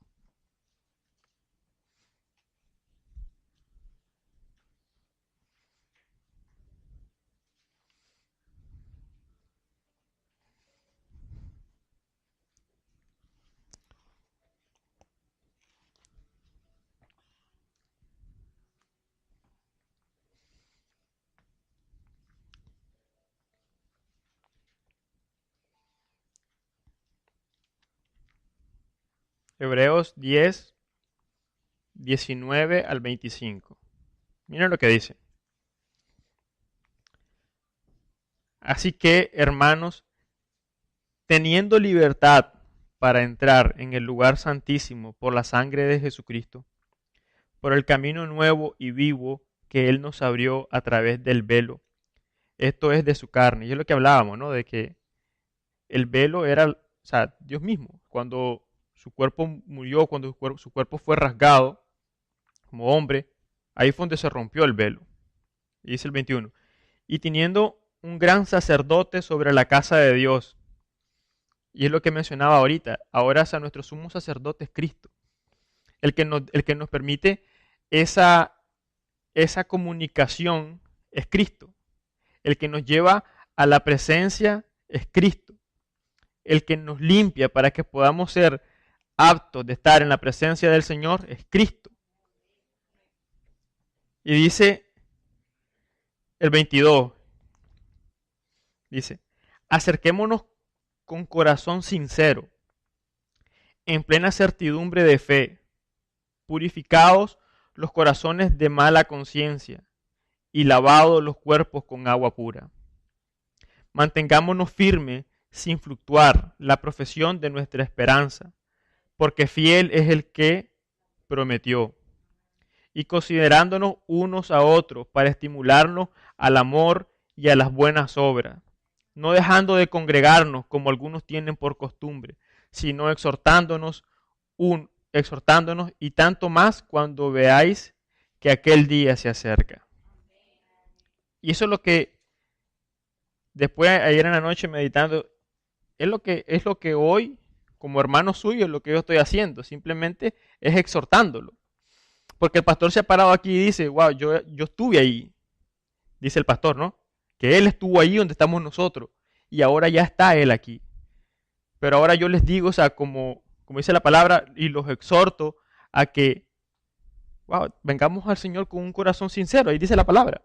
Hebreos 10, 19 al 25. Miren lo que dice. Así que, hermanos, teniendo libertad para entrar en el lugar santísimo por la sangre de Jesucristo, por el camino nuevo y vivo que Él nos abrió a través del velo, esto es de su carne. Y es lo que hablábamos, ¿no? De que el velo era, o sea, Dios mismo. Cuando su cuerpo murió, cuando su cuerpo fue rasgado como hombre, ahí fue donde se rompió el velo. Y dice el 21. Y teniendo un gran sacerdote sobre la casa de Dios, y es lo que mencionaba ahorita, ahora es a nuestro sumo sacerdote es Cristo, el que nos permite esa comunicación es Cristo, el que nos lleva a la presencia es Cristo, el que nos limpia para que podamos ser aptos de estar en la presencia del Señor es Cristo. Y dice el 22, dice, acerquémonos con corazón sincero, en plena certidumbre de fe, purificados los corazones de mala conciencia y lavados los cuerpos con agua pura. Mantengámonos firmes sin fluctuar la profesión de nuestra esperanza, porque fiel es el que prometió. Y considerándonos unos a otros para estimularnos al amor y a las buenas obras, no dejando de congregarnos como algunos tienen por costumbre, sino exhortándonos y tanto más cuando veáis que aquel día se acerca. Y eso es lo que después ayer en la noche meditando es lo que hoy como hermano suyo es lo que yo estoy haciendo, simplemente es exhortándolo. Porque el pastor se ha parado aquí y dice, wow, yo estuve ahí, dice el pastor, ¿no? Que él estuvo ahí donde estamos nosotros y ahora ya está él aquí. Pero ahora yo les digo, o sea, como dice la palabra, y los exhorto a que, wow, vengamos al Señor con un corazón sincero, ahí dice la palabra.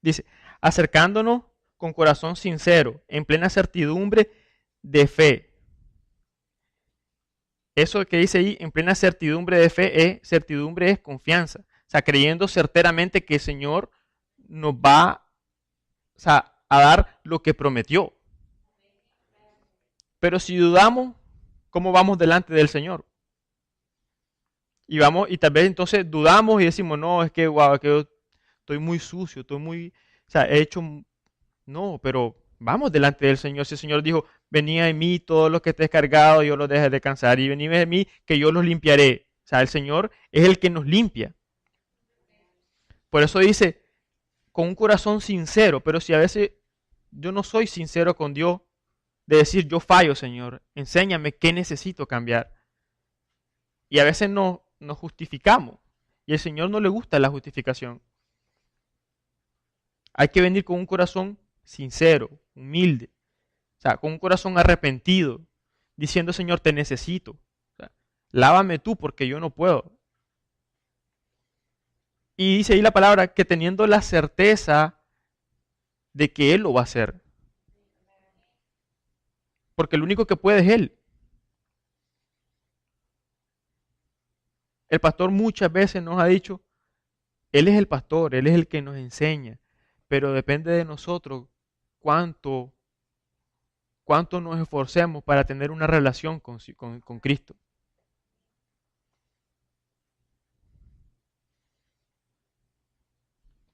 Dice, acercándonos con corazón sincero, en plena certidumbre de fe, Eso que dice ahí, en plena certidumbre de fe, certidumbre es confianza. O sea, creyendo certeramente que el Señor nos va, o sea, a dar lo que prometió. Pero si dudamos, ¿cómo vamos delante del Señor? Y vamos, y tal vez entonces dudamos y decimos, no, es que, wow, es que yo estoy muy sucio, estoy muy, o sea, he hecho, no, pero vamos delante del Señor. Si el Señor dijo, venid a mí todos los que estés cargados, yo los dejaré descansar, y venid a mí que yo los limpiaré. O sea, el Señor es el que nos limpia. Por eso dice, con un corazón sincero, pero si a veces yo no soy sincero con Dios, de decir, yo fallo, Señor, enséñame qué necesito cambiar. Y a veces nos justificamos, y al Señor no le gusta la justificación. Hay que venir con un corazón sincero, humilde, o sea, con un corazón arrepentido, diciendo, Señor, te necesito. O sea, lávame tú porque yo no puedo. Y dice ahí la palabra que teniendo la certeza de que Él lo va a hacer. Porque el único que puede es Él. El pastor muchas veces nos ha dicho, Él es el pastor, Él es el que nos enseña, pero depende de nosotros cuánto, cuánto nos esforcemos para tener una relación con Cristo.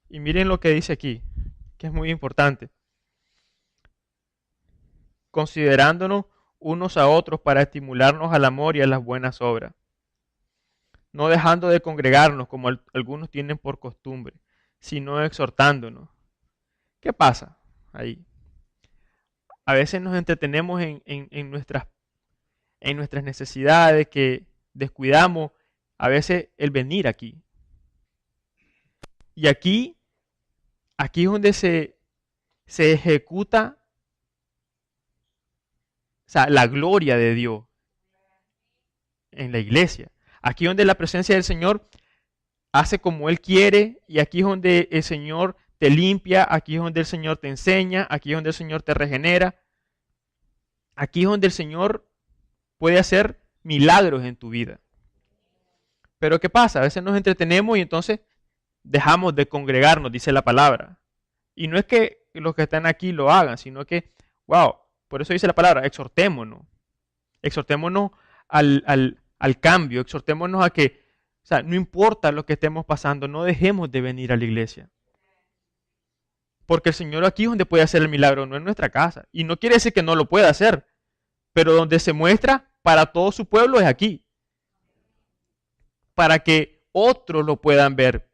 Y miren lo que dice aquí, que es muy importante. Considerándonos unos a otros para estimularnos al amor y a las buenas obras, no dejando de congregarnos como algunos tienen por costumbre, sino exhortándonos. ¿Qué pasa ahí? A veces nos entretenemos en nuestras necesidades, que descuidamos a veces el venir aquí. Y aquí es donde se ejecuta, o sea, la gloria de Dios en la iglesia. Aquí es donde la presencia del Señor hace como Él quiere, y aquí es donde el Señor te limpia, aquí es donde el Señor te enseña, aquí es donde el Señor te regenera, aquí es donde el Señor puede hacer milagros en tu vida. Pero ¿qué pasa? A veces nos entretenemos y entonces dejamos de congregarnos, dice la palabra. Y no es que los que están aquí lo hagan, sino que, wow, por eso dice la palabra, exhortémonos. Exhortémonos al cambio, exhortémonos a que, o sea, no importa lo que estemos pasando, no dejemos de venir a la iglesia. Porque el Señor aquí es donde puede hacer el milagro, no en nuestra casa. Y no quiere decir que no lo pueda hacer, pero donde se muestra para todo su pueblo es aquí. Para que otros lo puedan ver.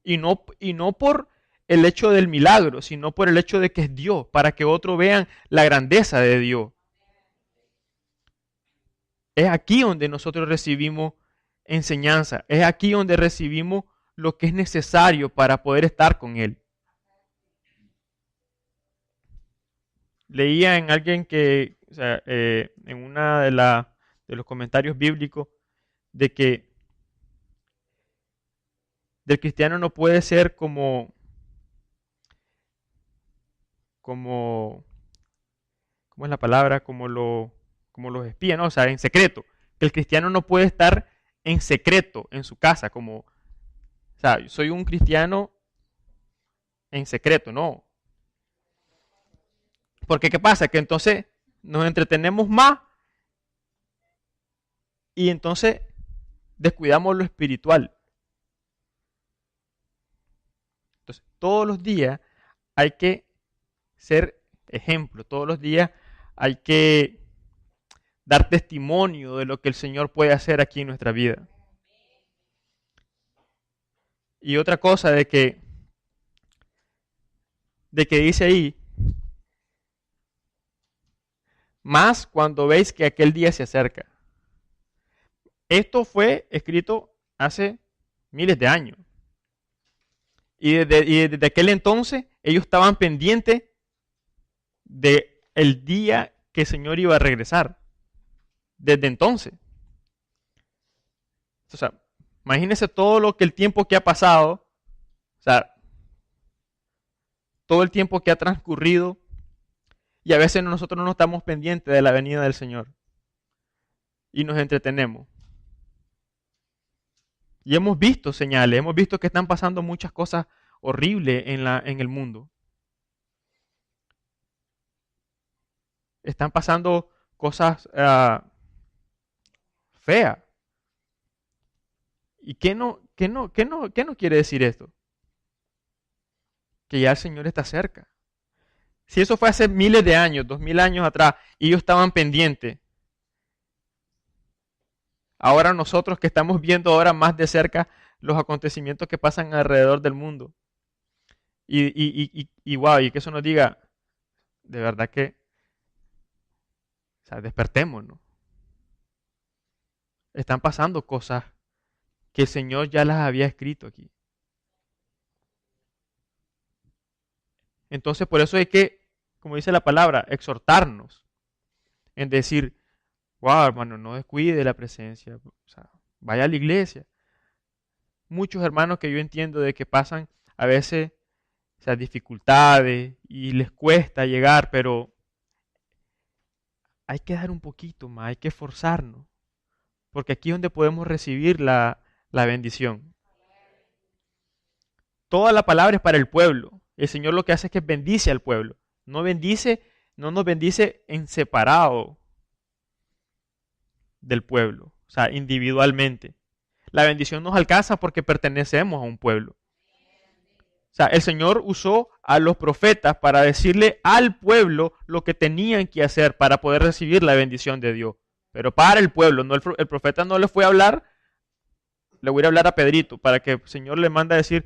Y no por el hecho del milagro, sino por el hecho de que es Dios, para que otros vean la grandeza de Dios. Es aquí donde nosotros recibimos enseñanza, es aquí donde recibimos lo que es necesario para poder estar con Él. Leía en alguien que, o sea, en una de los comentarios bíblicos, de que del cristiano no puede ser como, ¿cómo es la palabra? Como los espías, ¿no? O sea, en secreto. Que el cristiano no puede estar en secreto en su casa, como, o sea, yo soy un cristiano en secreto, no. Porque ¿qué pasa? Que entonces nos entretenemos más y entonces descuidamos lo espiritual. Entonces, todos los días hay que ser ejemplo, todos los días hay que dar testimonio de lo que el Señor puede hacer aquí en nuestra vida. Y otra cosa de que dice ahí, más cuando veis que aquel día se acerca. Esto fue escrito hace miles de años. Y desde aquel entonces ellos estaban pendientes de el día que el Señor iba a regresar. Desde entonces. O sea, imagínense todo lo que el tiempo que ha pasado, o sea, todo el tiempo que ha transcurrido, y a veces nosotros no estamos pendientes de la venida del Señor. y nos entretenemos. Y hemos visto señales, hemos visto que están pasando muchas cosas horribles en el mundo. Están pasando cosas feas. ¿Y qué no quiere decir esto? Que ya el Señor está cerca. Si eso fue hace miles de años, 2000 años atrás, y ellos estaban pendientes, ahora nosotros que estamos viendo ahora más de cerca los acontecimientos que pasan alrededor del mundo. Y wow, y que eso nos diga, de verdad que, o sea, despertémonos. Están pasando cosas que el Señor ya las había escrito aquí. Entonces, por eso hay que, como dice la palabra, exhortarnos en decir, wow, hermano, no descuide la presencia, o sea, vaya a la iglesia. Muchos hermanos que yo entiendo de que pasan a veces, o sea, dificultades y les cuesta llegar, pero hay que dar un poquito más, hay que esforzarnos, porque aquí es donde podemos recibir la bendición. Toda la palabra es para el pueblo. El Señor lo que hace es que bendice al pueblo. No bendice, no nos bendice en separado del pueblo, o sea, individualmente. La bendición nos alcanza porque pertenecemos a un pueblo. O sea, el Señor usó a los profetas para decirle al pueblo lo que tenían que hacer para poder recibir la bendición de Dios. Pero para el pueblo, no el profeta no le fue a hablar, le voy a hablar a Pedrito, para que el Señor le manda a decir,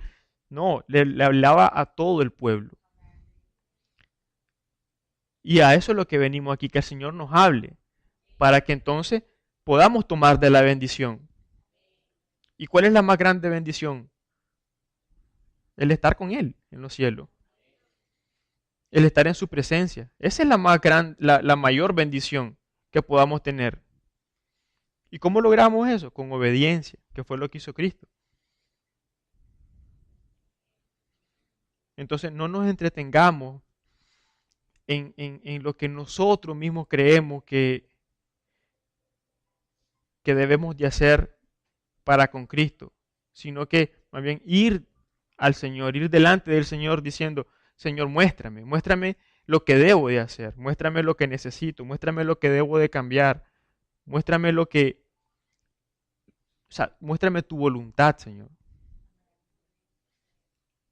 no, le hablaba a todo el pueblo. Y a eso es lo que venimos aquí, que el Señor nos hable, para que entonces podamos tomar de la bendición. ¿Y cuál es la más grande bendición? El estar con Él en los cielos. El estar en su presencia. Esa es la mayor bendición que podamos tener. ¿Y cómo logramos eso? Con obediencia, que fue lo que hizo Cristo. Entonces no nos entretengamos en lo que nosotros mismos creemos que debemos de hacer para con Cristo, sino que más bien ir al Señor, ir delante del Señor diciendo, Señor, muéstrame lo que debo de hacer, muéstrame lo que necesito, muéstrame lo que debo de cambiar, muéstrame o sea, muéstrame tu voluntad, Señor.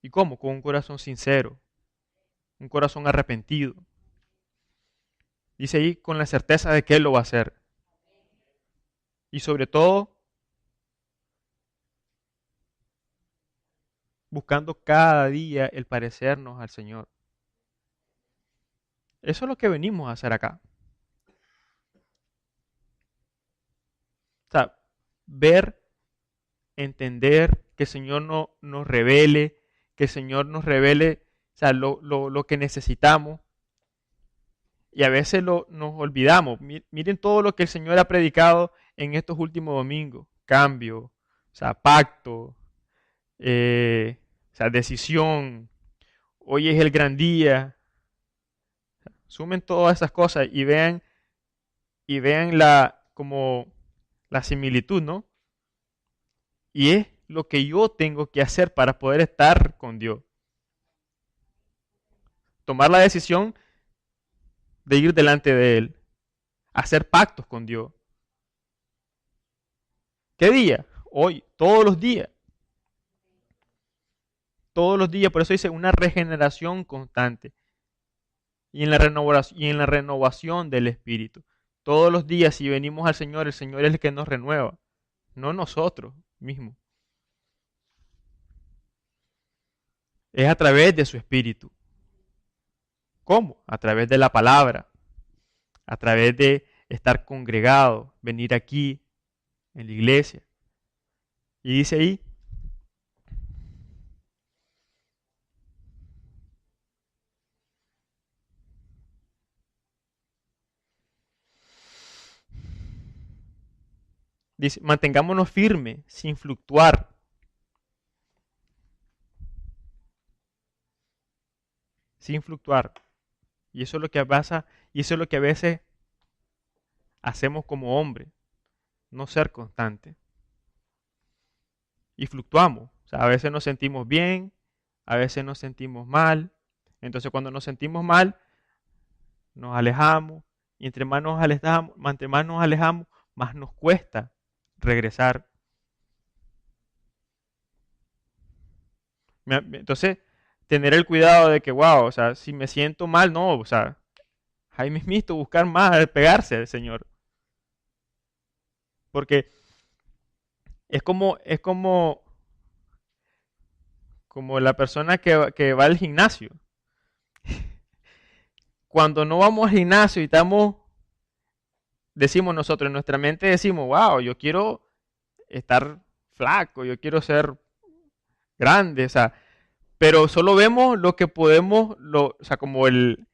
¿Y cómo? Con un corazón sincero, un corazón arrepentido. Dice ahí con la certeza de que Él lo va a hacer. Y sobre todo, buscando cada día el parecernos al Señor. Eso es lo que venimos a hacer acá. O sea, ver, entender, que el Señor nos revele, que el Señor nos revele, o sea, lo que necesitamos. Y a veces nos olvidamos. Miren todo lo que el Señor ha predicado en estos últimos domingos. Cambio, o sea, pacto, o sea, decisión. Hoy es el gran día. Sumen todas esas cosas y vean como la similitud, ¿no? Y es lo que yo tengo que hacer para poder estar con Dios. Tomar la decisión de ir delante de Él. Hacer pactos con Dios. ¿Qué día? Hoy, todos los días. Todos los días, por eso dice una regeneración constante. Y en la renovación del Espíritu. Todos los días, si venimos al Señor, el Señor es el que nos renueva, no nosotros mismos. Es a través de su Espíritu. ¿Cómo? A través de la palabra, a través de estar congregado, venir aquí en la iglesia. Y dice ahí, dice, mantengámonos firmes, sin fluctuar. Sin fluctuar. Y eso es lo que pasa, y eso es lo que a veces hacemos como hombres. no ser constante. Y fluctuamos. O sea, a veces nos sentimos bien, a veces nos sentimos mal. Entonces cuando nos sentimos mal, nos alejamos. Y entre más nos alejamos, más nos cuesta regresar. Entonces, tener el cuidado de que, wow, o sea, si me siento mal, no, o sea, ahí mismito buscar más, pegarse al Señor. Porque como la persona que va al gimnasio. Cuando no vamos al gimnasio y decimos nosotros, en nuestra mente decimos, wow, yo quiero estar flaco, yo quiero ser grande, o sea, pero solo vemos lo que podemos, o sea, como el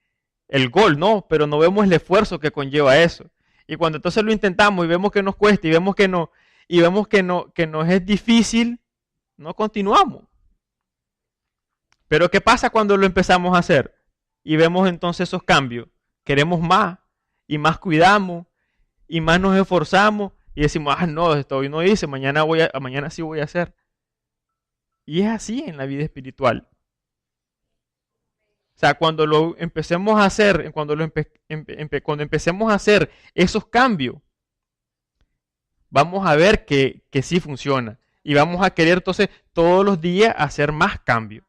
gol, ¿no? Pero no vemos el esfuerzo que conlleva eso. Y cuando entonces lo intentamos y vemos que nos cuesta y vemos que nos es difícil, no continuamos. Pero ¿qué pasa cuando lo empezamos a hacer? Y vemos entonces esos cambios. Queremos más y más cuidamos y más nos esforzamos y decimos, ah, no, esto hoy no hice, mañana sí voy a hacer. Y es así en la vida espiritual. O sea, cuando lo empecemos a hacer, cuando empecemos a hacer esos cambios, vamos a ver que sí funciona. Y vamos a querer entonces todos los días hacer más cambios.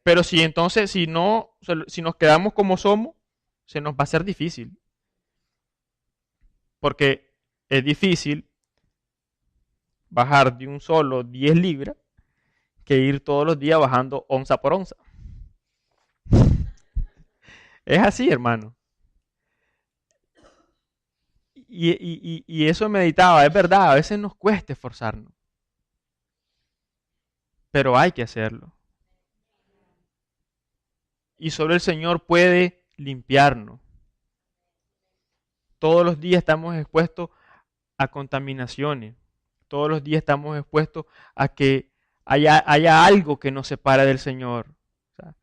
Pero si entonces, si no, si nos quedamos como somos, se nos va a hacer difícil. Porque es difícil bajar de un solo 10 libras que ir todos los días bajando onza por onza. Es así, hermano. Y eso meditaba, es verdad, a veces nos cuesta esforzarnos, pero hay que hacerlo. Y solo el Señor puede limpiarnos. Todos los días estamos expuestos a contaminaciones. Todos los días estamos expuestos a que haya algo que nos separe del Señor. O sea,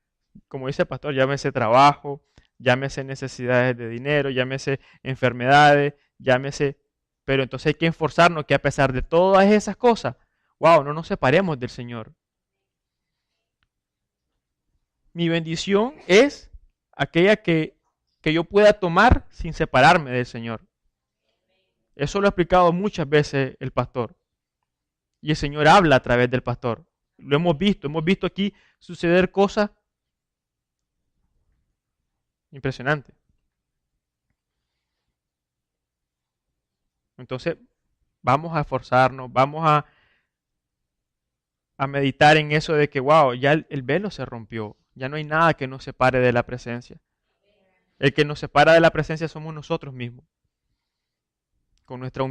como dice el pastor, llámese trabajo, llámese necesidades de dinero, llámese enfermedades, llámese... Pero entonces hay que esforzarnos que a pesar de todas esas cosas, wow, no nos separemos del Señor. Mi bendición es aquella que yo pueda tomar sin separarme del Señor. Eso lo ha explicado muchas veces el pastor. Y el Señor habla a través del pastor. Lo hemos visto aquí suceder cosas impresionantes. Entonces, vamos a esforzarnos, vamos a meditar en eso de que, wow, ya el velo se rompió, ya no hay nada que nos separe de la presencia. El que nos separa de la presencia somos nosotros mismos, con nuestra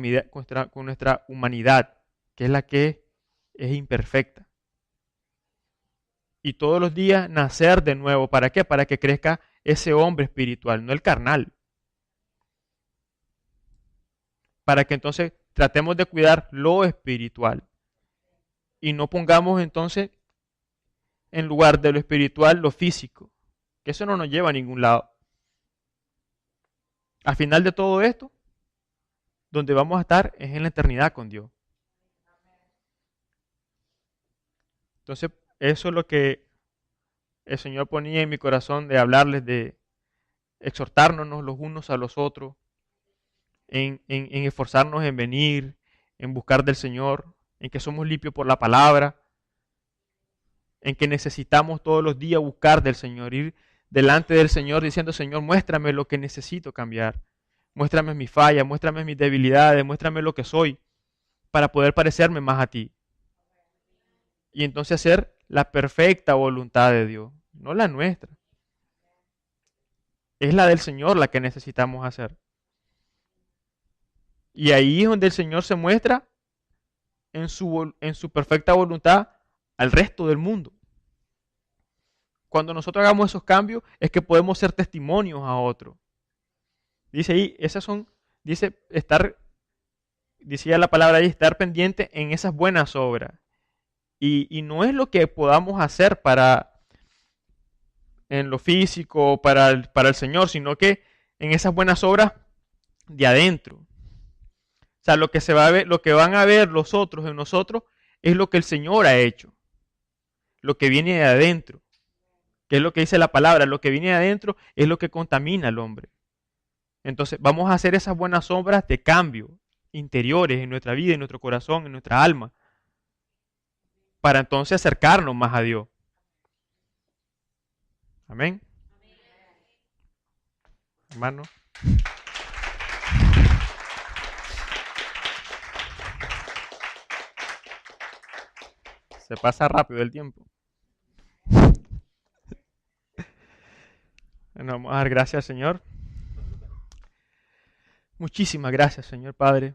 humanidad, que es la que es imperfecta. Y todos los días nacer de nuevo. ¿Para qué? Para que crezca ese hombre espiritual, no el carnal. Para que entonces tratemos de cuidar lo espiritual. Y no pongamos entonces en lugar de lo espiritual lo físico. Que eso no nos lleva a ningún lado. Al final de todo esto, donde vamos a estar es en la eternidad con Dios. Entonces, eso es lo que el Señor ponía en mi corazón de hablarles, de exhortarnos los unos a los otros, en esforzarnos en venir, en buscar del Señor, en que somos limpios por la palabra, en que necesitamos todos los días buscar del Señor, ir delante del Señor diciendo, Señor, muéstrame lo que necesito cambiar, muéstrame mis fallas, muéstrame mis debilidades, muéstrame lo que soy, para poder parecerme más a ti. Y entonces hacer la perfecta voluntad de Dios, no la nuestra. Es la del Señor la que necesitamos hacer. Y ahí es donde el Señor se muestra en su perfecta voluntad al resto del mundo. Cuando nosotros hagamos esos cambios es que podemos ser testimonios a otros. Dice ahí, decía la palabra ahí, estar pendiente en esas buenas obras. Y no es lo que podamos hacer en lo físico para el Señor, sino que en esas buenas obras de adentro. sea, lo que se va a ver, lo que van a ver los otros en nosotros es lo que el Señor ha hecho, lo que viene de adentro, que es lo que dice la palabra, lo que viene de adentro es lo que contamina al hombre. Entonces, vamos a hacer esas buenas obras de cambio interiores en nuestra vida, en nuestro corazón, en nuestra alma, para entonces acercarnos más a Dios. Amén. Hermano. Se pasa rápido el tiempo. Bueno, vamos a dar gracias, Señor. Muchísimas gracias, Señor Padre.